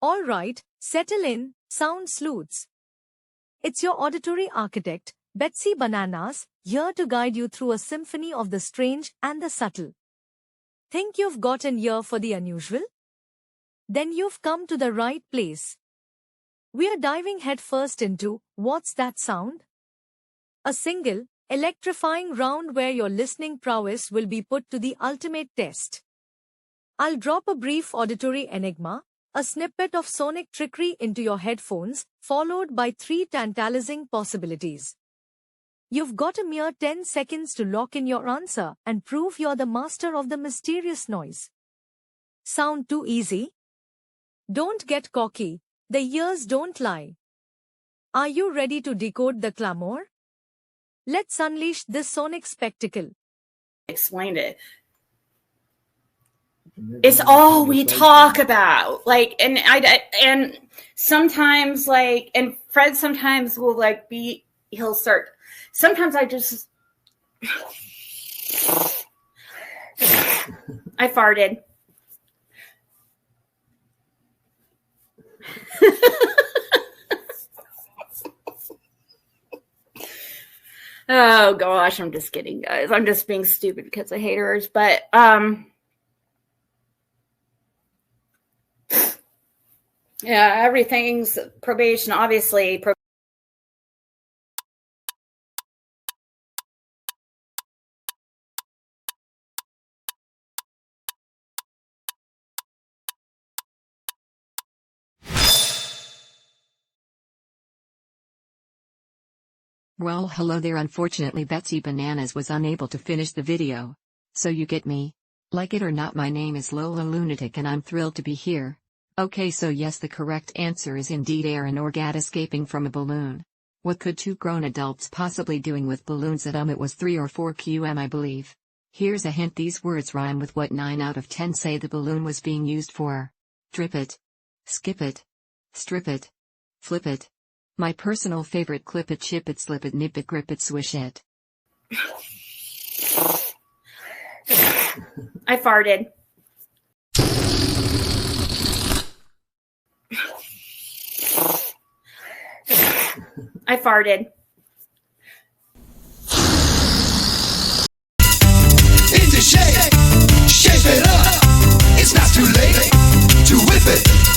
All right, settle in, sound sleuths. It's your auditory architect, Betsy Bananas, here to guide you through a symphony of the strange and the subtle. Think you've got an ear for the unusual? Then you've come to the right place. We are diving headfirst into What's That Sound? A single, electrifying round where your listening prowess will be put to the ultimate test. I'll drop a brief auditory enigma, a snippet of sonic trickery into your headphones, followed by 3 tantalizing possibilities. You've got a mere 10 seconds to lock in your answer and prove you're the master of the mysterious noise. Sound too easy? Don't get cocky, the ears don't lie. Are you ready to decode the clamor? Let's unleash this sonic spectacle. Explained it. It's all we talk about. And sometimes and Fred sometimes will he'll start. Sometimes I just, I farted. Oh gosh, I'm just kidding, guys. I'm just being stupid because I hate hers, but yeah, everything's probation, obviously. Well, hello there. Unfortunately, Betsy Bananas was unable to finish the video. So you get me? Like it or not, my name is Lola Lunatic and I'm thrilled to be here. Okay, so yes, the correct answer is indeed air and orgasm escaping from a balloon. What could 2 grown adults possibly doing with balloons? It was 3 or 4 qm, I believe. Here's a hint: these words rhyme with what 9 out of 10 say the balloon was being used for. Drip it. Skip it. Strip it. Flip it. My personal favorite: clip it, chip it, slip it, nip it, grip it, swish it. I farted. I farted. Into shape it up. It's not too late to whip it.